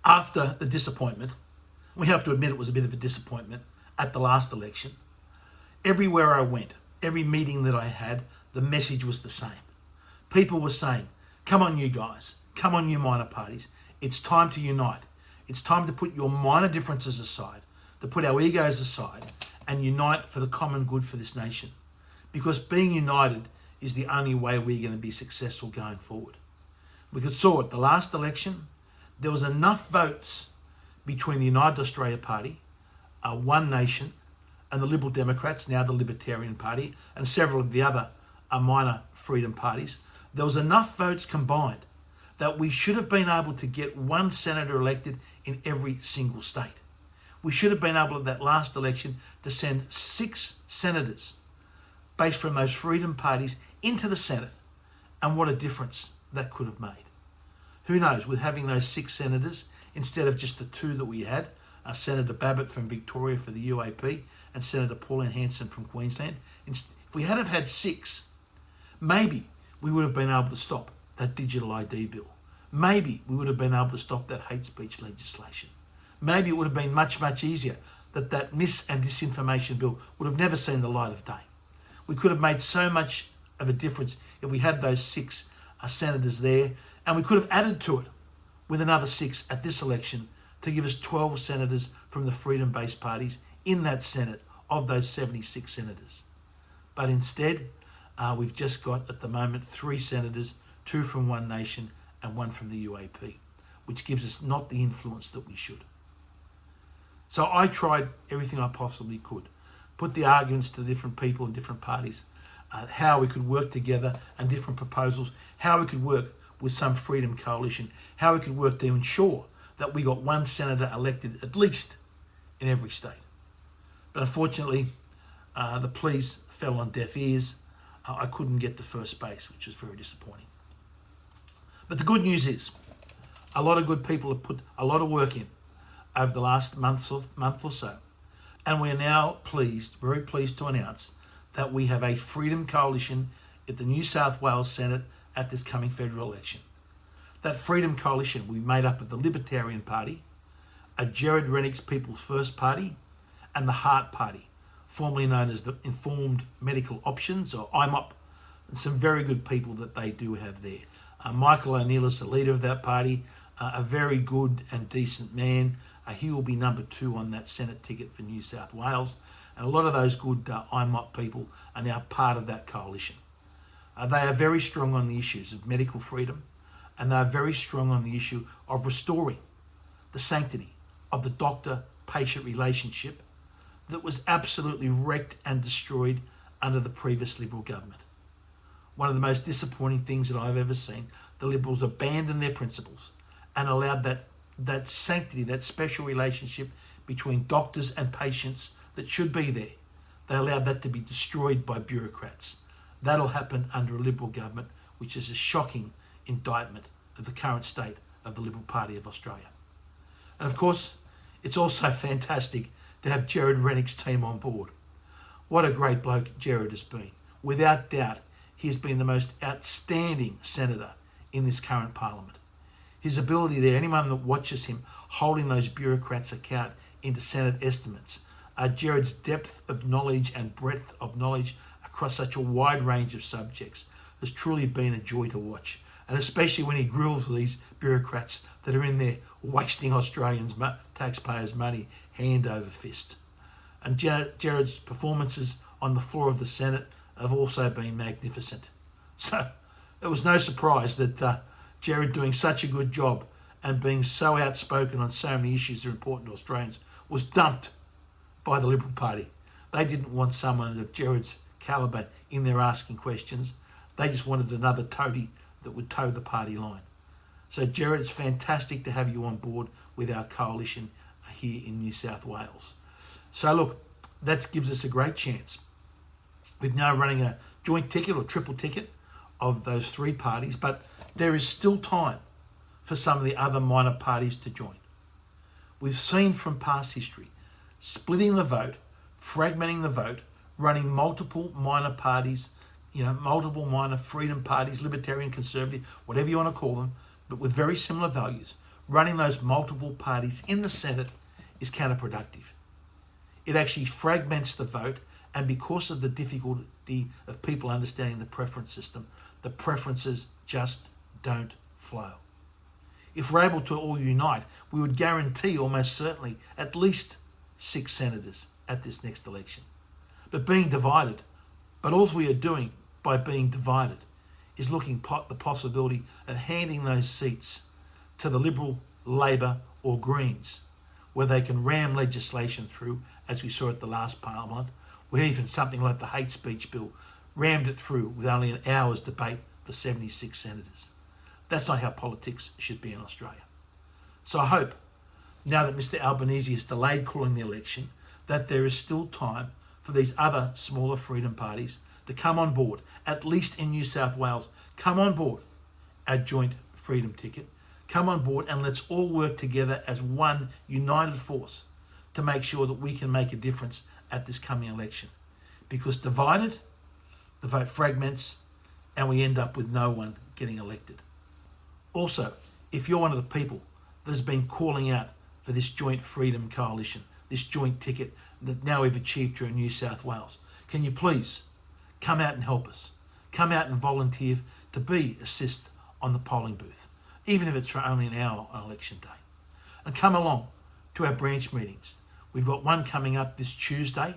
after the disappointment, we have to admit it was a bit of a disappointment at the last election, everywhere I went, every meeting that I had, the message was the same. People were saying, come on you guys, come on you minor parties, it's time to unite. It's time to put your minor differences aside, to put our egos aside and unite for the common good for this nation. Because being united is the only way we're going to be successful going forward. We saw at the last election, there was enough votes between the United Australia Party, One Nation, and the Liberal Democrats, now the Libertarian Party, and several of the other minor freedom parties. There was enough votes combined that we should have been able to get one senator elected in every single state. We should have been able at that last election to send 6 senators based from those freedom parties into the Senate. And what a difference that could have made. Who knows, with having those 6 senators instead of just the 2 that we had, Senator Babbitt from Victoria for the UAP and Senator Pauline Hanson from Queensland, if we had have had 6, maybe we would have been able to stop that digital ID bill. Maybe we would have been able to stop that hate speech legislation. Maybe it would have been much, much easier that mis and disinformation bill would have never seen the light of day. We could have made so much of a difference if we had those 6 senators there, and we could have added to it with another 6 at this election to give us 12 senators from the freedom-based parties in that Senate of those 76 senators. But instead, we've just got at the moment 3 senators, 2 from One Nation and 1 from the UAP, which gives us not the influence that we should. So I tried everything I possibly could, put the arguments to different people and different parties, how we could work together and different proposals, how we could work with some Freedom Coalition, how we could work to ensure that we got 1 senator elected at least in every state. But unfortunately, the pleas fell on deaf ears. I couldn't get to first base, which was very disappointing. But the good news is, a lot of good people have put a lot of work in over the last month or so. And we are now pleased, very pleased to announce that we have a Freedom Coalition at the New South Wales Senate at this coming federal election. That Freedom Coalition we made up of the Libertarian Party, Gerard Rennick's People's First Party, and the Heart Party, formerly known as the Informed Medical Options, or IMOP, and some very good people that they do have there. Michael O'Neill is the leader of that party, a very good and decent man. He will be number 2 on that Senate ticket for New South Wales. And a lot of those good IMOP people are now part of that coalition. They are very strong on the issues of medical freedom, and they are very strong on the issue of restoring the sanctity of the doctor-patient relationship that was absolutely wrecked and destroyed under the previous Liberal government. One of the most disappointing things that I've ever seen, the Liberals abandoned their principles and allowed that sanctity, that special relationship between doctors and patients that should be there. They allowed that to be destroyed by bureaucrats. That'll happen under a Liberal government, which is a shocking indictment of the current state of the Liberal Party of Australia. And of course, it's also fantastic to have Gerard Rennick's team on board. What a great bloke Gerard has been. Without doubt, he has been the most outstanding senator in this current parliament. His ability there, anyone that watches him holding those bureaucrats account into Senate estimates, Gerard's depth of knowledge and breadth of knowledge across such a wide range of subjects has truly been a joy to watch. And especially when he grills these bureaucrats that are in there wasting Australians' taxpayers' money hand over fist. And Gerard's performances on the floor of the Senate have also been magnificent. So it was no surprise that Gerard, doing such a good job and being so outspoken on so many issues that are important to Australians, was dumped by the Liberal Party. They didn't want someone of Gerard's calibre in there asking questions. They just wanted another toady that would toe the party line. So Gerard, it's fantastic to have you on board with our coalition here in New South Wales. So look, that gives us a great chance. We're now running a joint ticket or triple ticket of those 3 parties, but there is still time for some of the other minor parties to join. We've seen from past history, splitting the vote, fragmenting the vote, running multiple minor parties, multiple minor freedom parties, libertarian, conservative, whatever you want to call them, but with very similar values, running those multiple parties in the Senate is counterproductive. It actually fragments the vote, and because of the difficulty of people understanding the preference system, the preferences just don't flow. If we're able to all unite, we would guarantee almost certainly at least 6 senators at this next election. But all we are doing by being divided is looking at the possibility of handing those seats to the Liberal, Labor or Greens, where they can ram legislation through, as we saw at the last Parliament, where even something like the hate speech bill rammed it through with only an hour's debate for 76 senators. That's not how politics should be in Australia. So I hope, now that Mr Albanese has delayed calling the election, that there is still time for these other smaller freedom parties to come on board, at least in New South Wales. Come on board our joint freedom ticket. Come on board and let's all work together as one united force to make sure that we can make a difference at this coming election. Because divided, the vote fragments and we end up with no one getting elected. Also, if you're one of the people that has been calling out for this joint freedom coalition, this joint ticket that now we've achieved here in New South Wales, can you please come out and help us? Come out and volunteer to assist on the polling booth, even if it's for only an hour on election day. And come along to our branch meetings. We've got one coming up this Tuesday,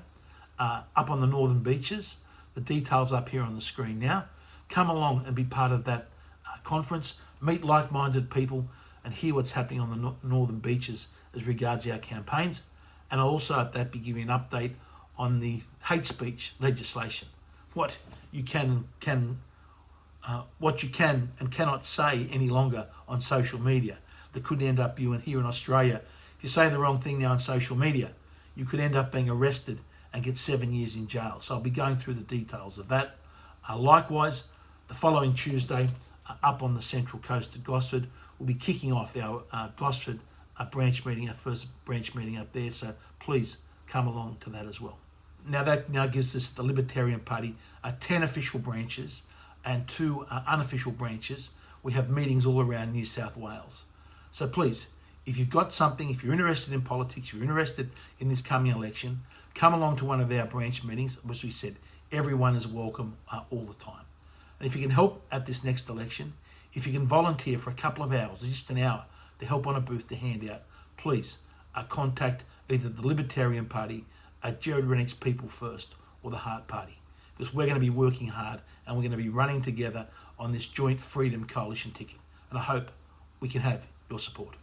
up on the Northern Beaches. The details up here on the screen now. Come along and be part of that conference, meet like-minded people and hear what's happening on the Northern Beaches as regards our campaigns. And I'll also at that be giving an update on the hate speech legislation. What you can and cannot say any longer on social media that could end up you, and here in Australia, if you say the wrong thing now on social media, you could end up being arrested and get 7 years in jail. So I'll be going through the details of that. Likewise, the following Tuesday, up on the Central Coast at Gosford, we'll be kicking off our Gosford branch meeting, our first branch meeting up there. So please come along to that as well. Now that gives us the Libertarian Party 10 official branches and 2 unofficial branches. We have meetings all around New South Wales. So please, if you've got something, if you're interested in politics, you're interested in this coming election, come along to one of our branch meetings. As we said, everyone is welcome all the time. And if you can help at this next election, if you can volunteer for a couple of hours, just an hour, to help on a booth to hand out, please contact either the Libertarian Party, Gerard Rennick's People First, or the Heart Party, because we're going to be working hard and we're going to be running together on this joint freedom coalition ticket. And I hope we can have your support.